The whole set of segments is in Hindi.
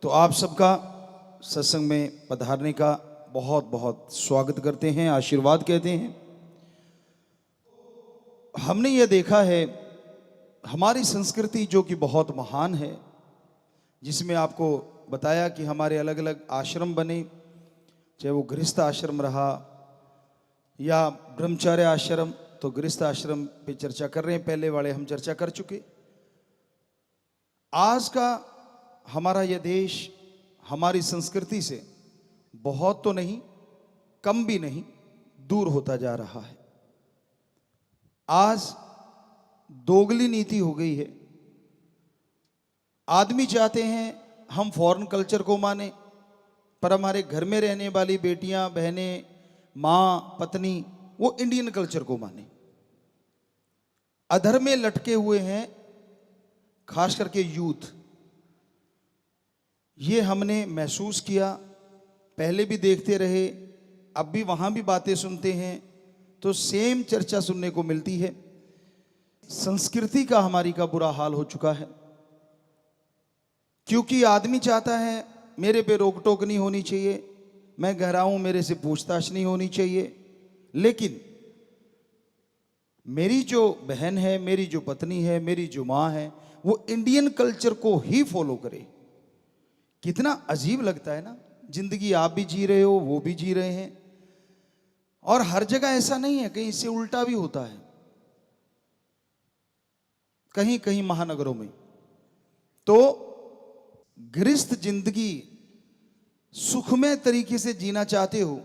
तो आप सबका सत्संग में पधारने का बहुत बहुत स्वागत करते हैं, आशीर्वाद कहते हैं। हमने ये देखा है हमारी संस्कृति जो कि बहुत महान है, जिसमें आपको बताया कि हमारे अलग अलग आश्रम बने, चाहे वो गृहस्थ आश्रम रहा या ब्रह्मचर्य आश्रम। तो गृहस्थ आश्रम पे चर्चा कर रहे हैं, पहले वाले हम चर्चा कर चुके। आज का हमारा यह देश हमारी संस्कृति से बहुत तो नहीं, कम भी नहीं, दूर होता जा रहा है। आज दोगली नीति हो गई है। आदमी चाहते हैं हम फॉरेन कल्चर को माने, पर हमारे घर में रहने वाली बेटियां, बहनें, माँ, पत्नी वो इंडियन कल्चर को माने। अधर में लटके हुए हैं खास करके यूथ। ये हमने महसूस किया, पहले भी देखते रहे, अब भी वहाँ भी बातें सुनते हैं तो सेम चर्चा सुनने को मिलती है। संस्कृति का हमारी का बुरा हाल हो चुका है, क्योंकि आदमी चाहता है मेरे पे रोक टोक नहीं होनी चाहिए, मैं घर आऊं मेरे से पूछताछ नहीं होनी चाहिए। लेकिन मेरी जो बहन है, मेरी जो पत्नी है, मेरी जो माँ है, वो इंडियन कल्चर को ही फॉलो करे। कितना अजीब लगता है ना। जिंदगी आप भी जी रहे हो, वो भी जी रहे हैं, और हर जगह ऐसा नहीं है, कहीं इससे उल्टा भी होता है। कहीं कहीं महानगरों में तो गृहस्थ जिंदगी सुखमय तरीके से जीना चाहते हो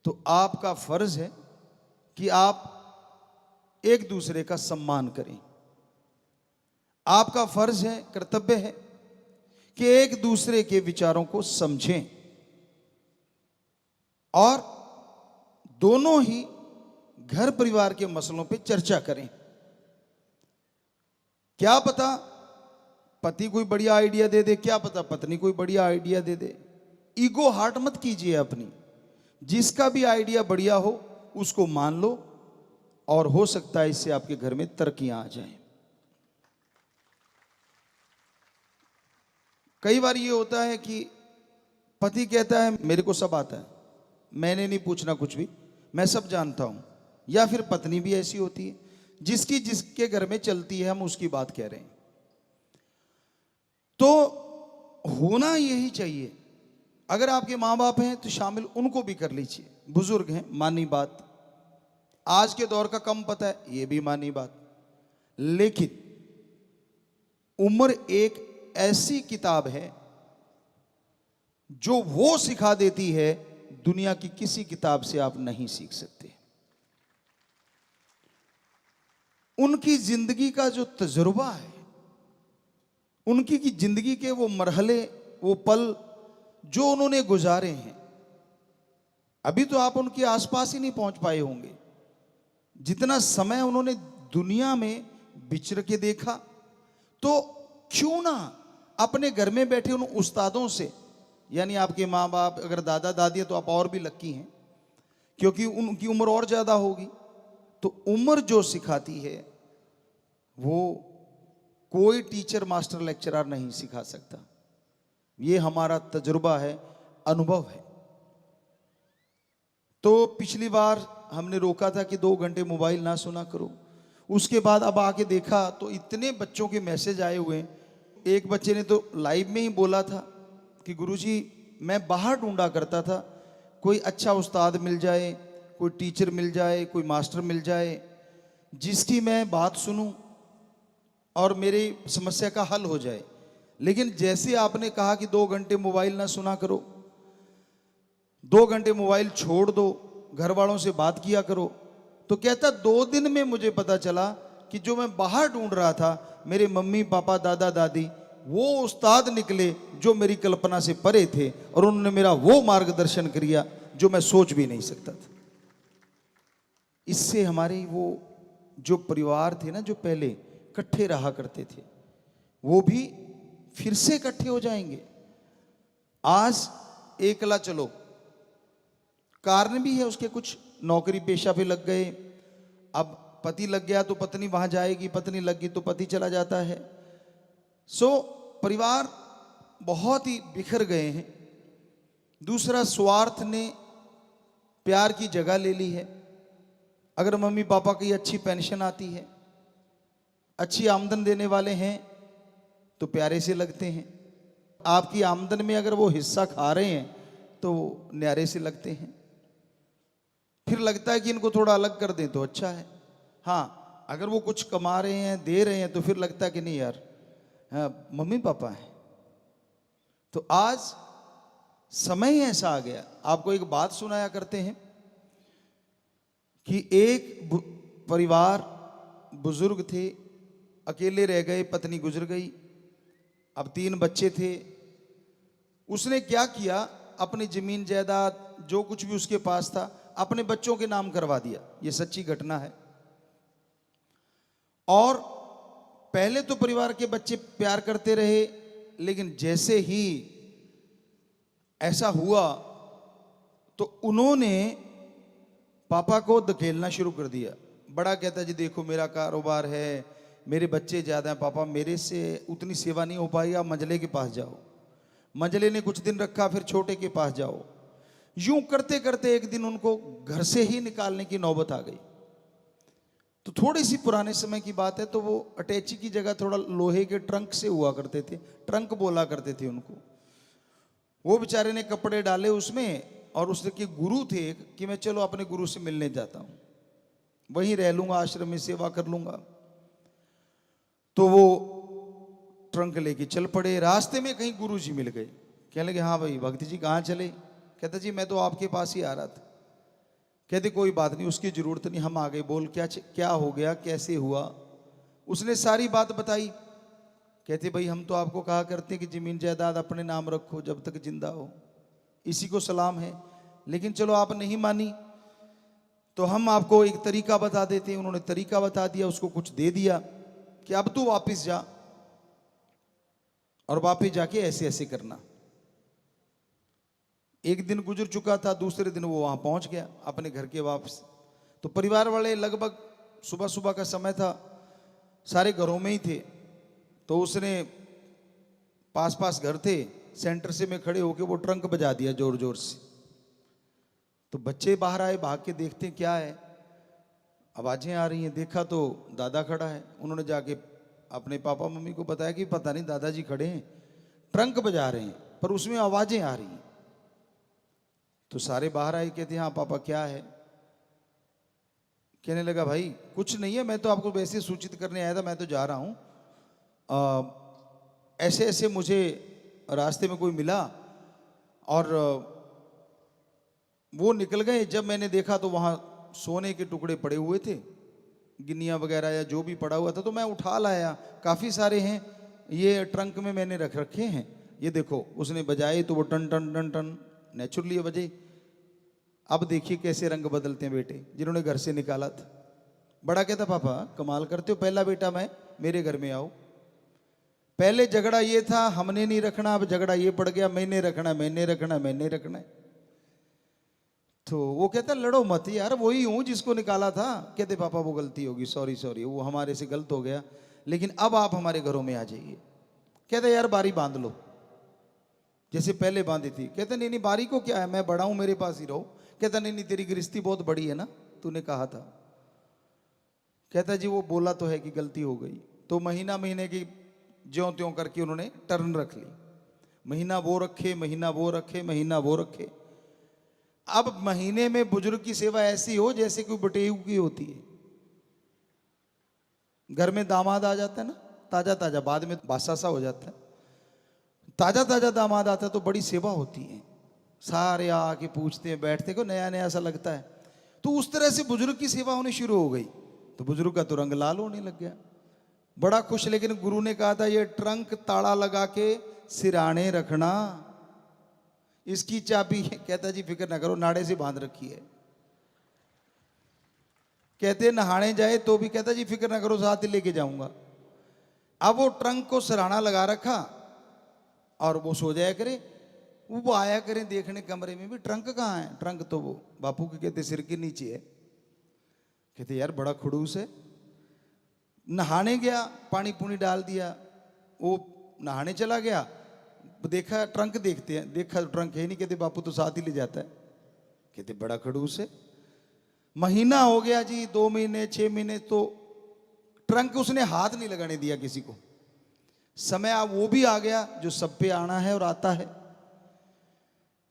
तो आपका फर्ज है कि आप एक दूसरे का सम्मान करें। आपका फर्ज है, कर्तव्य है कि एक दूसरे के विचारों को समझें और दोनों ही घर परिवार के मसलों पे चर्चा करें। क्या पता पति कोई बढ़िया आइडिया दे दे, क्या पता पत्नी कोई बढ़िया आइडिया दे दे। ईगो हार्ट मत कीजिए अपनी। जिसका भी आइडिया बढ़िया हो उसको मान लो, और हो सकता है इससे आपके घर में तरक्कियां आ जाएं। कई बार ये होता है कि पति कहता है मेरे को सब आता है, मैंने नहीं पूछना कुछ भी, मैं सब जानता हूं। या फिर पत्नी भी ऐसी होती है, जिसकी जिसके घर में चलती है हम उसकी बात कह रहे हैं। तो होना यही चाहिए। अगर आपके माँ बाप हैं तो शामिल उनको भी कर लीजिए, बुजुर्ग हैं, मानी बात। आज के दौर का कम पता है, ये भी मानी बात। लेकिन उम्र एक ऐसी किताब है जो वो सिखा देती है, दुनिया की किसी किताब से आप नहीं सीख सकते। उनकी जिंदगी का जो तजुर्बा है, उनकी की जिंदगी के वो मरहले, वो पल जो उन्होंने गुजारे हैं, अभी तो आप उनके आसपास ही नहीं पहुंच पाए होंगे। जितना समय उन्होंने दुनिया में विचर के देखा, तो क्यों ना अपने घर में बैठे उन उस्तादों से, यानी आपके माँ बाप, अगर दादा दादी है तो आप और भी लक्की हैं, क्योंकि उनकी उम्र और ज़्यादा होगी। तो उम्र जो सिखाती है वो कोई टीचर, मास्टर, लेक्चरर नहीं सिखा सकता। ये हमारा तजुर्बा है, अनुभव है। तो पिछली बार हमने रोका था कि 2 घंटे मोबाइल ना सुना करो। उसके बाद अब आके देखा तो इतने बच्चों के मैसेज आए हुए। एक बच्चे ने तो लाइव में ही बोला था कि गुरुजी मैं बाहर ढूंढा करता था, कोई अच्छा उस्ताद मिल जाए, कोई टीचर मिल जाए, कोई मास्टर मिल जाए, जिसकी मैं बात सुनूं और मेरी समस्या का हल हो जाए। लेकिन जैसे आपने कहा कि 2 घंटे मोबाइल ना सुना करो, 2 घंटे मोबाइल छोड़ दो, घर वालों से बात किया करो, तो कहता 2 दिन में मुझे पता चला कि जो मैं बाहर ढूंढ रहा था, मेरे मम्मी पापा, दादा दादी, वो उस्ताद निकले जो मेरी कल्पना से परे थे, और उन्होंने मेरा वो मार्गदर्शन किया जो मैं सोच भी नहीं सकता था। इससे हमारे वो जो परिवार थे ना, जो पहले इकट्ठे रहा करते थे, वो भी फिर से इकट्ठे हो जाएंगे। आज एकला चलो, कारण भी है उसके, कुछ नौकरी पेशा पे लग गए। अब पति लग गया तो पत्नी वहां जाएगी, पत्नी लग गई तो पति चला जाता है। सो परिवार बहुत ही बिखर गए हैं। दूसरा, स्वार्थ ने प्यार की जगह ले ली है। अगर मम्मी पापा की अच्छी पेंशन आती है, अच्छी आमदन देने वाले हैं, तो प्यारे से लगते हैं। आपकी आमदन में अगर वो हिस्सा खा रहे हैं तो न्यारे से लगते हैं। फिर लगता है कि इनको थोड़ा अलग कर दें तो अच्छा है। हाँ, अगर वो कुछ कमा रहे हैं, दे रहे हैं, तो फिर लगता है कि नहीं यार, हाँ, मम्मी पापा हैं। तो आज समय ही ऐसा आ गया। आपको एक बात सुनाया करते हैं कि एक परिवार, बुजुर्ग थे, अकेले रह गए, पत्नी गुजर गई, अब 3 बच्चे थे। उसने क्या किया, अपनी जमीन जायदाद जो कुछ भी उसके पास था अपने बच्चों के नाम करवा दिया। यह सच्ची घटना है। और पहले तो परिवार के बच्चे प्यार करते रहे, लेकिन जैसे ही ऐसा हुआ तो उन्होंने पापा को धकेलना शुरू कर दिया। बड़ा कहता जी देखो मेरा कारोबार है, मेरे बच्चे ज़्यादा हैं, पापा मेरे से उतनी सेवा नहीं हो पाई, आप मंझले के पास जाओ। मंझले ने कुछ दिन रखा, फिर छोटे के पास जाओ। यूं करते करते एक दिन उनको घर से ही निकालने की नौबत आ गई। तो थोड़ी सी पुराने समय की बात है, तो वो अटैची की जगह थोड़ा लोहे के ट्रंक से हुआ करते थे, ट्रंक बोला करते थे उनको। वो बेचारे ने कपड़े डाले उसमें, और उसके गुरु थे कि मैं चलो अपने गुरु से मिलने जाता हूं, वहीं रह लूंगा, आश्रम में सेवा कर लूंगा। तो वो ट्रंक लेके चल पड़े। रास्ते में कहीं गुरु जी मिल गए। कहने लगे हाँ भाई भक्ति जी कहाँ चले? कहता जी मैं तो आपके पास ही आ रहा था। कहते कोई बात नहीं, उसकी जरूरत नहीं, हम आ गए। बोल क्या हो गया, कैसे हुआ? उसने सारी बात बताई। कहते भाई हम तो आपको कहा करते हैं कि जमीन जायदाद अपने नाम रखो जब तक जिंदा हो, इसी को सलाम है, लेकिन चलो आप नहीं मानी तो हम आपको एक तरीका बता देते हैं। उन्होंने तरीका बता दिया, उसको कुछ दे दिया कि अब तू वापस जा और वापस जाके ऐसे ऐसे करना। एक दिन गुजर चुका था, दूसरे दिन वो वहां पहुंच गया अपने घर के वापस। तो परिवार वाले लगभग सुबह सुबह का समय था, सारे घरों में ही थे। तो उसने पास पास घर थे, सेंटर से में खड़े होके वो ट्रंक बजा दिया जोर जोर से। तो बच्चे बाहर आए, भाग के देखते हैं क्या है, आवाजें आ रही हैं। देखा तो दादा खड़ा है। उन्होंने जाके अपने पापा मम्मी को बताया कि पता नहीं दादाजी खड़े हैं, ट्रंक बजा रहे हैं, पर उसमें आवाजें आ रही हैं। तो सारे बाहर आए, कहते हाँ पापा क्या है? कहने लगा भाई कुछ नहीं है, मैं तो आपको वैसे सूचित करने आया था, मैं तो जा रहा हूं। ऐसे ऐसे मुझे रास्ते में कोई मिला और वो निकल गए। जब मैंने देखा तो वहां सोने के टुकड़े पड़े हुए थे, गिन्नियां वगैरह या जो भी पड़ा हुआ था, तो मैं उठा लाया। काफी सारे हैं, ये ट्रंक में मैंने रख रखे हैं, ये देखो। उसने बजाए तो वो टन टन टन टन नेचुरली बजे। अब देखिए कैसे रंग बदलते हैं बेटे जिन्होंने घर से निकाला था। बड़ा कहता पापा कमाल करते हो, पहला बेटा मैं, मेरे घर में आओ। पहले झगड़ा ये था हमने नहीं रखना, अब झगड़ा ये पड़ गया मैंने रखना, मैंने रखना, मैंने रखना। तो वो कहता लड़ो मत यार, वही हूं जिसको निकाला था। कहते पापा वो गलती होगी, सॉरी सॉरी, वो हमारे से गलत हो गया, लेकिन अब आप हमारे घरों में आ जाइए। कहते यार बारी बांध लो जैसे पहले बांधी थी। कहते नहीं नहीं बारी को क्या है, मैं बड़ा हूं, मेरे पास ही रहो। कहता नहीं नहीं तेरी गृहस्थी बहुत बड़ी है ना, तूने कहा था। कहता जी वो बोला तो है कि गलती हो गई। तो महीना महीने की ज्यों त्यों करके उन्होंने टर्न रख ली। महीना वो रखे, महीना वो रखे, महीना वो रखे। अब महीने में बुजुर्ग की सेवा ऐसी हो जैसे कोई बटेऊ की होती है। घर में दामाद आ जाता है ना ताजा ताजा, बाद में बासा सा हो जाता है। ताजा ताजा दामाद आता है तो बड़ी सेवा होती है, सारे आके पूछते हैं, बैठते को नया नया सा लगता है। तो उस तरह से बुजुर्ग की सेवा होनी शुरू हो गई। तो बुजुर्ग का तो रंग लाल होने लग गया, बड़ा खुश। लेकिन गुरु ने कहा था ये ट्रंक ताला लगा के सिराने रखना, इसकी चाबी। कहता जी फिक्र ना करो, नाड़े से बांध रखी है। कहते नहाने जाए तो भी कहता जी फिक्र ना करो, साथ ही लेके जाऊंगा। अब वो ट्रंक को सिराना लगा रखा और वो सो जाया करे, वो आया करें देखने कमरे में भी ट्रंक कहाँ है। ट्रंक तो वो बापू के कहते सिर के नीचे है। कहते यार बड़ा खड़ूस है। नहाने गया, पानी पूनी डाल दिया, वो नहाने चला गया, देखा ट्रंक, देखते हैं, देखा ट्रंक है नहीं, कहते बापू तो साथ ही ले जाता है। कहते बड़ा खड़ूस है। महीना हो गया जी, 2 महीने, 6 महीने, तो ट्रंक उसने हाथ नहीं लगाने दिया किसी को। समय अब वो भी आ गया जो सब पे आना है और आता है।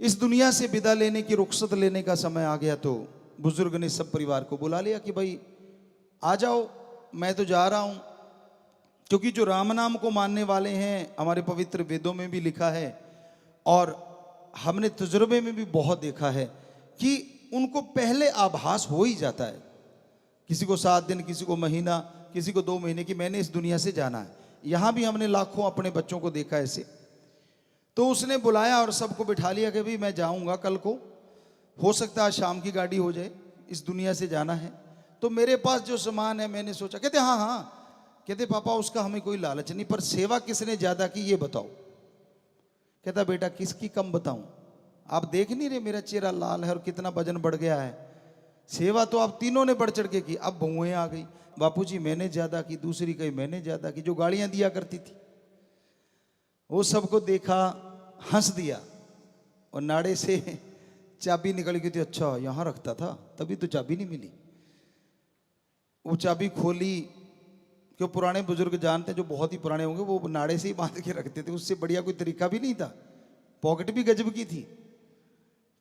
इस दुनिया से विदा लेने की, रुखसत लेने का समय आ गया, तो बुजुर्ग ने सब परिवार को बुला लिया कि भाई आ जाओ, मैं तो जा रहा हूं। क्योंकि जो राम नाम को मानने वाले हैं, हमारे पवित्र वेदों में भी लिखा है और हमने तजुर्बे में भी बहुत देखा है कि उनको पहले आभास हो ही जाता है, किसी को 7 दिन, किसी को महीना, किसी को 2 महीने, की मैंने इस दुनिया से जाना है। यहां भी हमने लाखों अपने बच्चों को देखा ऐसे। तो उसने बुलाया और सबको बिठा लिया कि भाई मैं जाऊंगा कल को, हो सकता है शाम की गाड़ी हो जाए, इस दुनिया से जाना है। तो मेरे पास जो सामान है, मैंने सोचा, कहते हाँ हाँ, कहते पापा उसका हमें कोई लालच नहीं, पर सेवा किसने ज्यादा की ये बताओ। कहता बेटा किसकी कम बताऊं, आप देख नहीं रहे मेरा चेहरा लाल है और कितना वजन बढ़ गया है। सेवा तो आप तीनों ने बढ़ चढ़ के की। अब बहुएं आ गई, बापूजी मैंने ज्यादा की, दूसरी कही मैंने ज्यादा की, जो गाड़ियां दिया करती थी। वो सबको देखा, हंस दिया और नाड़े से चाबी निकल गई थी। अच्छा यहां रखता था, तभी तो चाबी नहीं मिली। वो चाबी खोली, क्यों पुराने बुजुर्ग जानते हैं, जो बहुत ही पुराने होंगे, वो नाड़े से ही बांध के रखते थे, उससे बढ़िया कोई तरीका भी नहीं था। पॉकेट भी गजब की थी।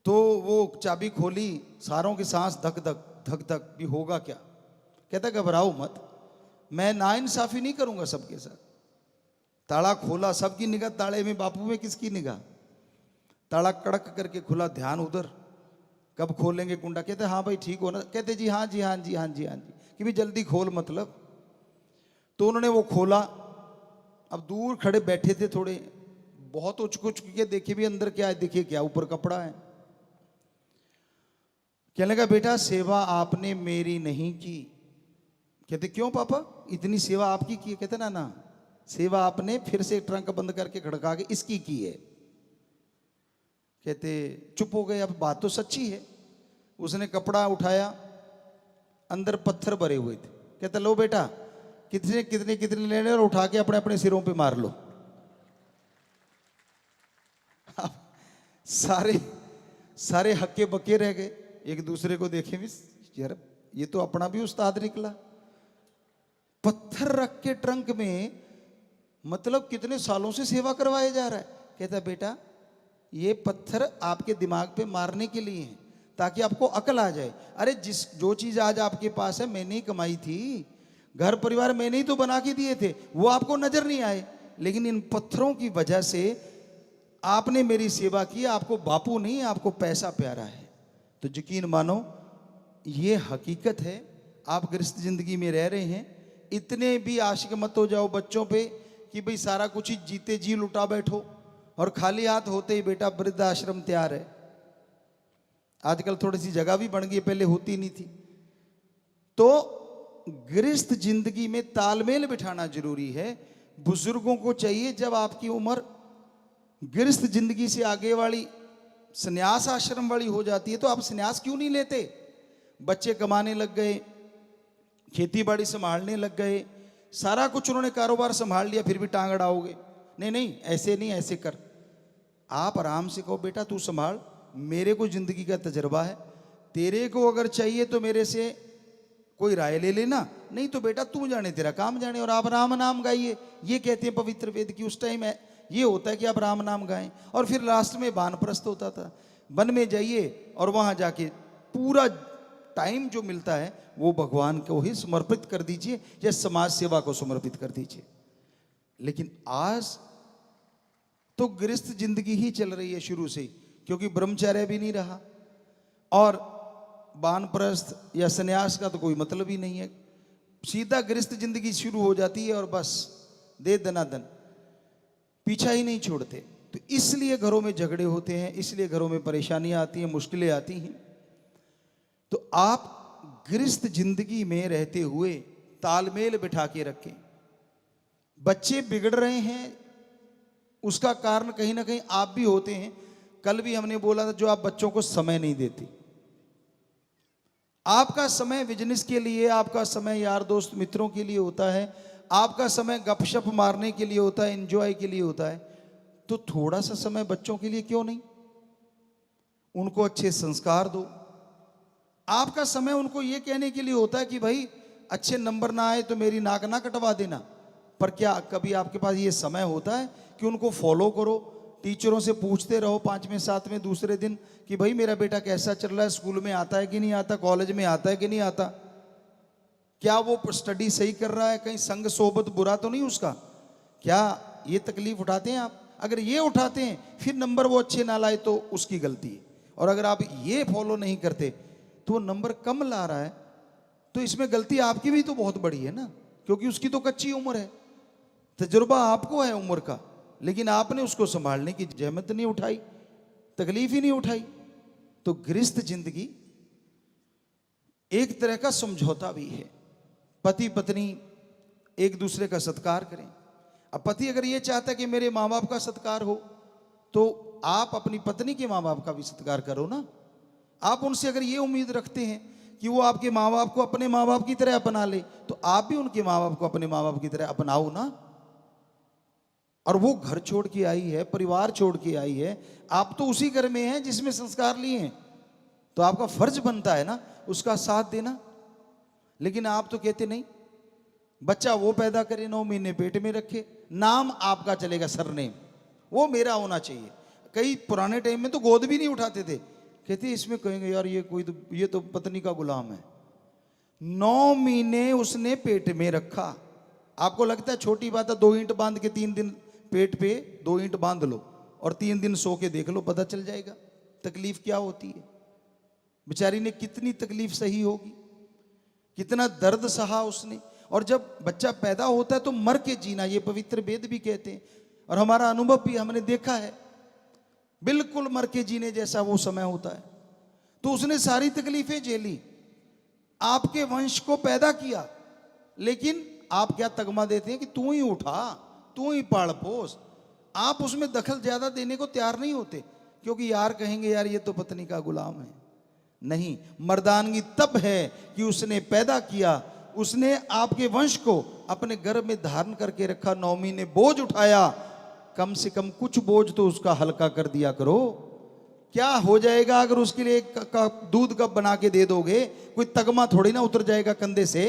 तो वो चाबी खोली, सारों की सांस धक धक धक धक, भी होगा क्या। कहता घबराओ मत, मैं नाइंसाफी नहीं करूंगा सबके साथ। ताला खोला, सबकी निगाह ताले में, बापू में किसकी निगाह। ताला कड़क करके खुला, ध्यान उधर, कब खोलेंगे कुंडा। कहते हाँ भाई ठीक हो ना, कहते जी हाँ जी हाँ जी हाँ जी हाँ जी, कि भी जल्दी खोल मतलब। तो उन्होंने वो खोला। अब दूर खड़े बैठे थे थोड़े, बहुत उचक उचक के देखे भी अंदर क्या है, देखिए क्या ऊपर कपड़ा है। कहने लगा बेटा सेवा आपने मेरी नहीं की। कहते क्यों पापा, इतनी सेवा आपकी की है। कहते ना ना, सेवा आपने फिर से ट्रंक बंद करके खड़का के इसकी की है। कहते चुप हो गए, अब बात तो सच्ची है। उसने कपड़ा उठाया, अंदर पत्थर भरे हुए थे। कहता लो बेटा, कितने कितने कितने लेने, और उठा के अपने अपने सिरों पे मार लो। सारे सारे हक्के बक्के रह गए, एक दूसरे को देखे भी, यार ये तो अपना भी उस्ताद निकला। पत्थर रख के ट्रंक में, मतलब कितने सालों से सेवा करवाया जा रहा है। कहता बेटा ये पत्थर आपके दिमाग पे मारने के लिए है, ताकि आपको अकल आ जाए। अरे जो चीज आज आपके पास है मैंने ही कमाई थी, घर परिवार मैंने ही तो बना के दिए थे, वो आपको नजर नहीं आए, लेकिन इन पत्थरों की वजह से आपने मेरी सेवा की। आपको बापू नहीं, आपको पैसा प्यारा है। तो यकीन मानो ये हकीकत है। आप गृहस्थ जिंदगी में रह रहे हैं, इतने भी आशिक मत हो जाओ बच्चों पे कि भाई सारा कुछ ही जीते जी लुटा बैठो और खाली हाथ होते ही बेटा वृद्धाश्रम तैयार है। आजकल थोड़ी सी जगह भी बन गई, पहले होती नहीं थी। तो गृहस्थ जिंदगी में तालमेल बिठाना जरूरी है। बुजुर्गों को चाहिए, जब आपकी उम्र गृहस्थ जिंदगी से आगे वाली संन्यास आश्रम वाली हो जाती है, तो आप संन्यास क्यों नहीं लेते। बच्चे कमाने लग गए, खेती बाड़ी संभालने लग गए, सारा कुछ उन्होंने कारोबार संभाल लिया, फिर भी टांग अड़ाओगे। नहीं नहीं ऐसे नहीं, ऐसे कर। आप आराम से कहो बेटा तू संभाल, मेरे को जिंदगी का तजर्बा है, तेरे को अगर चाहिए तो मेरे से कोई राय ले लेना, नहीं तो बेटा तू जाने तेरा काम जाने, और आप राम नाम गाइए। ये कहते हैं पवित्र वेद की। उस टाइम ये होता है कि आप राम नाम गाएं। और फिर लास्ट में वानप्रस्थ होता था, वन में जाइए और वहां जाके पूरा टाइम जो मिलता है वो भगवान को ही समर्पित कर दीजिए या समाज सेवा को समर्पित कर दीजिए। लेकिन आज तो गृहस्थ जिंदगी ही चल रही है शुरू से, क्योंकि ब्रह्मचर्य भी नहीं रहा और वानप्रस्थ या संन्यास का तो कोई मतलब ही नहीं है। सीधा गृहस्थ जिंदगी शुरू हो जाती है और बस दे दनादन, पीछा ही नहीं छोड़ते। तो इसलिए घरों में झगड़े होते हैं, इसलिए घरों में परेशानियां आती हैं, मुश्किलें आती हैं। तो आप गृहस्थ जिंदगी में रहते हुए तालमेल बिठा के रखें। बच्चे बिगड़ रहे हैं, उसका कारण कहीं ना कहीं आप भी होते हैं। कल भी हमने बोला था, जो आप बच्चों को समय नहीं देते। आपका समय बिजनेस के लिए, आपका समय यार दोस्त मित्रों के लिए होता है, आपका समय गपशप मारने के लिए होता है, एंजॉय के लिए होता है। तो थोड़ा सा समय बच्चों के लिए क्यों नहीं? उनको अच्छे संस्कार दो। आपका समय उनको ये कहने के लिए होता है कि भाई अच्छे नंबर ना आए तो मेरी नाक ना कटवा देना, पर क्या कभी आपके पास ये समय होता है कि उनको फॉलो करो? टीचरों से पूछते रहो 5वें 7वें दूसरे दिन कि भाई मेरा बेटा कैसा चल रहा है, स्कूल में आता है कि नहीं आता, कॉलेज में आता है कि नहीं आता, क्या वो स्टडी सही कर रहा है, कहीं संग सोबत बुरा तो नहीं उसका? क्या ये तकलीफ उठाते हैं आप? अगर ये उठाते हैं फिर नंबर वो अच्छे ना लाए तो उसकी गलती है, और अगर आप ये फॉलो नहीं करते तो वो नंबर कम ला रहा है तो इसमें गलती आपकी भी तो बहुत बड़ी है ना, क्योंकि उसकी तो कच्ची उम्र है, तजुर्बा आपको है उम्र का, लेकिन आपने उसको संभालने की जहमत नहीं उठाई, तकलीफ ही नहीं उठाई। तो गृहस्थ जिंदगी एक तरह का समझौता भी है। पति पत्नी एक दूसरे का सत्कार करें। अब पति अगर ये चाहता है कि मेरे माँ बाप का सत्कार हो, तो आप अपनी पत्नी के माँ बाप का भी सत्कार करो ना। आप उनसे अगर ये उम्मीद रखते हैं कि वो आपके माँ बाप को अपने माँ बाप की तरह अपना ले, तो आप भी उनके माँ बाप को अपने माँ बाप की तरह अपनाओ ना। और वो घर छोड़ के आई है, परिवार छोड़ के आई है, आप तो उसी घर में हैं जिसमें संस्कार लिए हैं, तो आपका फर्ज बनता है ना उसका साथ देना। लेकिन आप तो कहते नहीं, बच्चा वो पैदा करे, 9 महीने पेट में रखे, नाम आपका चलेगा, सरनेम वो मेरा होना चाहिए। कई पुराने टाइम में तो गोद भी नहीं उठाते थे, कहते इसमें कहेंगे यार ये तो पत्नी का गुलाम है। 9 महीने उसने पेट में रखा। आपको लगता है छोटी बात है? 2 ईंट बांध के 3 दिन पेट पे 2 ईंट बांध लो और 3 दिन सो के देख लो, पता चल जाएगा तकलीफ क्या होती है। बेचारी ने कितनी तकलीफ सही होगी, कितना दर्द सहा उसने। और जब बच्चा पैदा होता है तो मर के जीना, ये पवित्र वेद भी कहते हैं, और हमारा अनुभव भी हमने देखा है, बिल्कुल मर के जीने जैसा वो समय होता है। तो उसने सारी तकलीफें झेली, आपके वंश को पैदा किया, लेकिन आप क्या तगमा देते हैं कि तू ही उठा, तू ही पाल पोस। आप उसमें दखल ज्यादा देने को तैयार नहीं होते, क्योंकि यार कहेंगे यार ये तो पत्नी का गुलाम है। नहीं, मर्दानगी तब है कि उसने पैदा किया, उसने आपके वंश को अपने गर्भ में धारण करके रखा, 9 महीने बोझ उठाया, कम से कम कुछ बोझ तो उसका हल्का कर दिया करो। क्या हो जाएगा अगर उसके लिए दूध कप बना के दे दोगे? कोई तगमा थोड़ी ना उतर जाएगा कंधे से।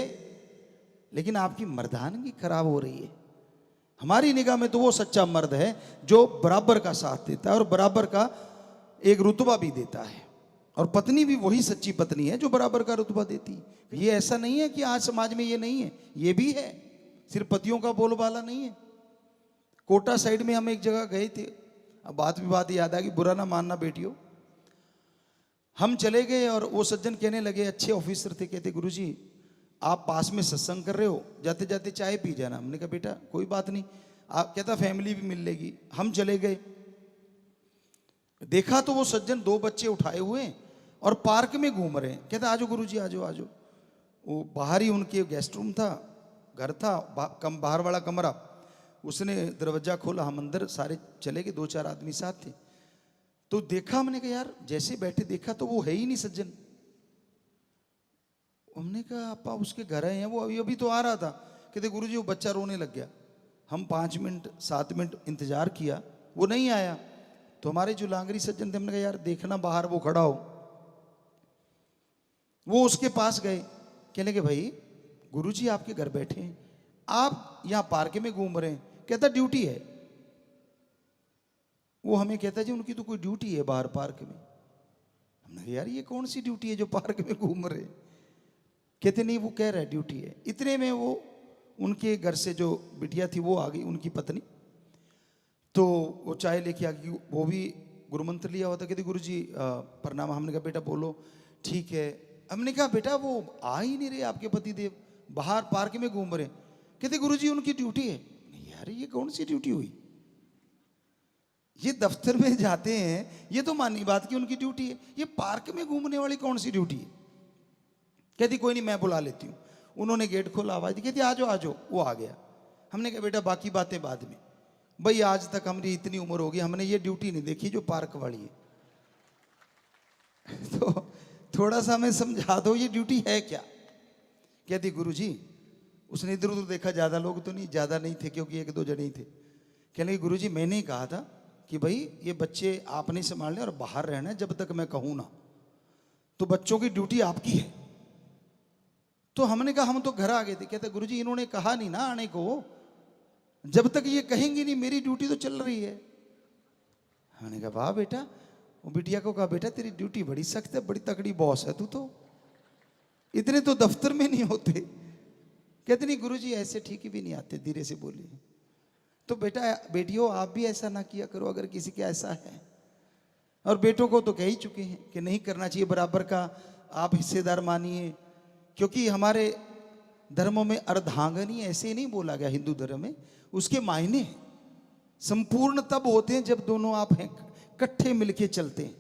लेकिन आपकी मर्दानगी खराब हो रही है। हमारी निगाह में तो वो सच्चा मर्द है जो बराबर का साथ देता है और बराबर का एक रुतबा भी देता है, और पत्नी भी वही सच्ची पत्नी है जो बराबर का रुतबा देती है। ये ऐसा नहीं है कि आज समाज में ये नहीं है, ये भी है, सिर्फ पतियों का बोलबाला नहीं है। कोटा साइड में हम एक जगह गए थे, अब बात याद आ गई, बुरा ना मानना बेटियों। हम चले गए और वो सज्जन कहने लगे, अच्छे ऑफिसर थे, कहते गुरुजी आप पास में सत्संग कर रहे हो, जाते जाते चाय पी जाना। हमने कहा बेटा कोई बात नहीं, आप कहता फैमिली भी मिल लेगी। हम चले गए, देखा तो वो सज्जन 2 बच्चे उठाए हुए हैं और पार्क में घूम रहे हैं। कहता आजो गुरुजी आजो आजो। वो बाहर ही उनके गेस्ट रूम था, घर था, बाहर वाला कमरा, उसने दरवाजा खोला, हम अंदर सारे चले गए, 2-4 आदमी साथ थे। तो देखा, हमने कहा यार जैसे बैठे देखा तो वो है ही नहीं सज्जन। हमने कहा आपा उसके घर आए हैं, वो अभी तो आ रहा था। कहते गुरुजी वो बच्चा रोने लग गया। हम 5 मिनट 7 मिनट इंतजार किया, वो नहीं आया। तो हमारे जो लांगरी सज्जन थे, हमने कहा यार देखना बाहर वो खड़ा हो। वो उसके पास गए, कहने के भाई गुरुजी आपके घर बैठे हैं, आप यहां पार्क में घूम रहे हैं। कहता ड्यूटी है। वो हमें कहता जी उनकी तो कोई ड्यूटी है बाहर पार्क में। हमने कहा यार ये कौन सी ड्यूटी है जो पार्क में घूम रहे? कहते नहीं वो कह रहा है ड्यूटी है। इतने में वो उनके घर से जो बिटिया थी वो आ गई, उनकी पत्नी। तो वो चाय लेके आ गई, वो भी गुरुमंत्र लिया हुआ था। कहते गुरुजी प्रणाम। हमने कहा बेटा बोलो। ठीक है। हमने कहा बेटा वो आ ही नहीं रहे आपके पति देव, बाहर पार्क में घूम रहे। कहते गुरुजी उनकी ड्यूटी है। यार ये कौन सी ड्यूटी हुई? ये दफ्तर में जाते हैं, ये तो मानी बात की उनकी ड्यूटी है, ये पार्क में घूमने वाली कौन सी ड्यूटी है? कहती कोई नहीं मैं बुला लेती हूँ। उन्होंने गेट खोला, आवाज दी, कहती आजो आजो। वो आ गया। हमने कहा बेटा बाकी बातें बाद में, भाई आज तक हमारी इतनी उम्र होगी हमने ये ड्यूटी नहीं देखी जो पार्क वाली है। तो थोड़ा सा हमें समझा दो ये ड्यूटी है क्या? कहती गुरुजी, उसने इधर उधर देखा, ज्यादा लोग तो नहीं, ज्यादा नहीं थे क्योंकि 1-2 जने ही थे। कहने लगे गुरुजी मैंने ही कहा था कि भाई ये बच्चे आप नहीं संभालने और बाहर रहना है जब तक मैं कहूँ ना, तो बच्चों की ड्यूटी आपकी है। तो हमने कहा हम तो घर आ गए थे। कहते गुरुजी इन्होंने कहा नहीं ना आने को, जब तक ये कहेंगे नहीं मेरी ड्यूटी तो चल रही है। हमने कहा वाह बेटा। वो बिटिया को कहा बेटा तेरी ड्यूटी बड़ी सख्त है, बड़ी तगड़ी बॉस है तू तो, इतने तो दफ्तर में नहीं होते। कहते नहीं गुरुजी ऐसे ठीक ही भी नहीं आते, धीरे से बोलिए। तो बेटा बेटियों आप भी ऐसा ना किया करो अगर किसी का ऐसा है। और बेटों को तो कह ही चुके हैं कि नहीं करना चाहिए, बराबर का आप हिस्सेदार मानिए। क्योंकि हमारे धर्मों में अर्धांगनी ऐसे नहीं बोला गया, हिंदू धर्म में उसके मायने संपूर्ण तब होते हैं जब दोनों आप हैं इकट्ठे मिलके चलते हैं।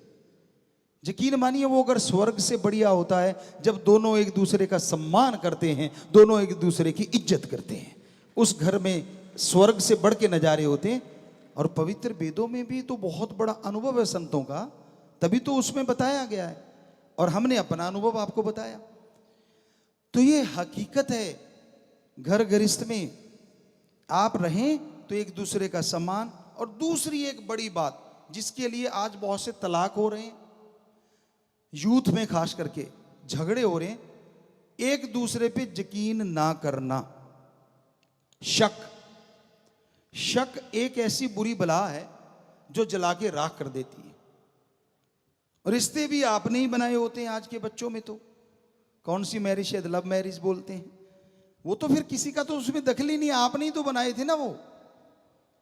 यकीन मानिए वो अगर स्वर्ग से बढ़िया होता है जब दोनों एक दूसरे का सम्मान करते हैं, दोनों एक दूसरे की इज्जत करते हैं। उस घर में स्वर्ग से बढ़ के नजारे होते हैं। और पवित्र वेदों में भी तो बहुत बड़ा अनुभव है संतों का, तभी तो उसमें बताया गया है और हमने अपना अनुभव आपको बताया। तो ये हकीकत है, घर गृहस्थ में आप रहें तो एक दूसरे का सम्मान। और दूसरी एक बड़ी बात जिसके लिए आज बहुत से तलाक हो रहे हैं, यूथ में खास करके झगड़े हो रहे हैं, एक दूसरे पे यकीन ना करना। शक एक ऐसी बुरी बला है जो जला के राख कर देती है। रिश्ते भी आपने ही बनाए होते हैं आज के बच्चों में। तो कौन सी मैरिज, शायद लव मैरिज बोलते हैं, वो तो फिर किसी का तो उसमें दखल ही नहीं, आपने ही तो बनाए थे ना वो।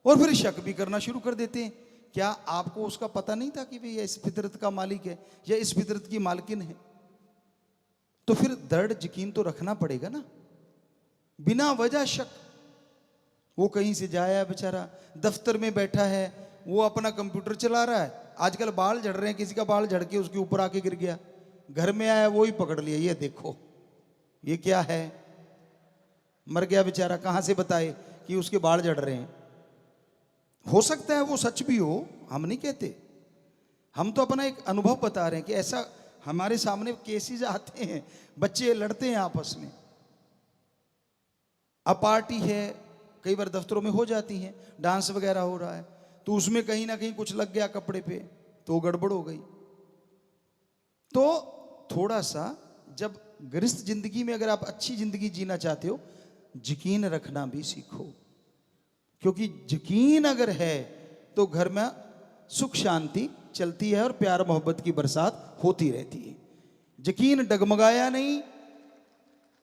और फिर शक भी करना शुरू कर देते हैं। क्या आपको उसका पता नहीं था कि भाई ये इस फितरत का मालिक है या इस फितरत की मालकिन है? तो फिर दृढ़ यकीन तो रखना पड़ेगा ना। बिना वजह शक, वो कहीं से जाया बेचारा, दफ्तर में बैठा है, वो अपना कंप्यूटर चला रहा है, आजकल बाल झड़ रहे हैं, किसी का बाल झड़ के उसके ऊपर आके गिर गया, घर में आया वो ही पकड़ लिया, ये देखो ये क्या है, मर गया बेचारा, कहां से बताए कि उसके बाल झड़ रहे हैं। हो सकता है वो सच भी हो, हम नहीं कहते, हम तो अपना एक अनुभव बता रहे हैं कि ऐसा हमारे सामने केसेस आते हैं, बच्चे लड़ते हैं आपस में। अब पार्टी है, कई बार दफ्तरों में हो जाती है, डांस वगैरह हो रहा है, तो उसमें कहीं ना कहीं कुछ लग गया कपड़े पे तो गड़बड़ हो गई। तो थोड़ा सा जब गृहस्थ जिंदगी में अगर आप अच्छी जिंदगी जीना चाहते हो, यकीन रखना भी सीखो। क्योंकि यकीन अगर है तो घर में सुख शांति चलती है और प्यार मोहब्बत की बरसात होती रहती है। यकीन डगमगाया नहीं।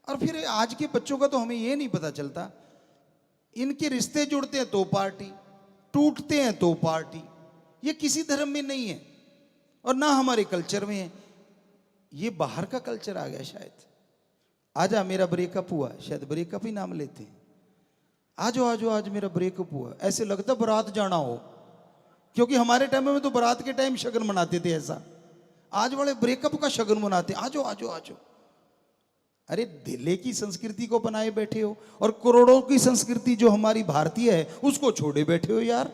और फिर आज के बच्चों का तो हमें ये नहीं पता चलता, इनके रिश्ते जुड़ते हैं तो पार्टी, टूटते हैं तो पार्टी। ये किसी धर्म में नहीं है और ना हमारे कल्चर में है, ये बाहर का कल्चर आ गया शायद। आजा मेरा ब्रेकअप हुआ, शायद ब्रेकअप ही नाम लेते हैं, आजो आजो आज मेरा ब्रेकअप हुआ, ऐसे लगता बारात जाना हो। क्योंकि हमारे टाइम में तो बारात के टाइम शगन मनाते थे ऐसा, आज वाले ब्रेकअप का शगन मनाते, आजो आजो आजो। अरे दिल्ली की संस्कृति को बनाए बैठे हो और करोड़ों की संस्कृति जो हमारी भारतीय है उसको छोड़े बैठे हो यार,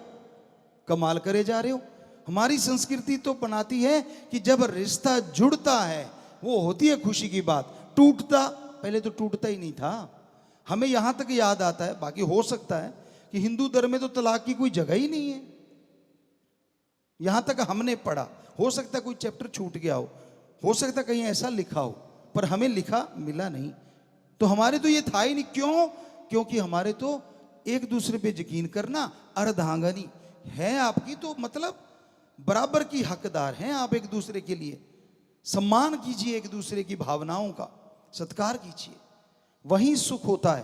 कमाल करे जा रहे हो। हमारी संस्कृति तो बनाती है कि जब रिश्ता जुड़ता है वो होती है खुशी की बात, टूटता पहले तो टूटता ही नहीं था। हमें यहां तक याद आता है, बाकी हो सकता है कि हिंदू धर्म में तो तलाक की कोई जगह ही नहीं है, यहां तक हमने पढ़ा। हो सकता है कोई चैप्टर छूट गया हो सकता है कहीं ऐसा लिखा हो, पर हमें लिखा मिला नहीं। तो हमारे तो ये था ही नहीं। क्यों? क्योंकि हमारे तो एक दूसरे पे यकीन करना अर्धांगनी है आपकी, तो मतलब बराबर की हकदार हैं आप एक दूसरे के लिए। सम्मान कीजिए, एक दूसरे की भावनाओं का सत्कार कीजिए, वहीं सुख होता है।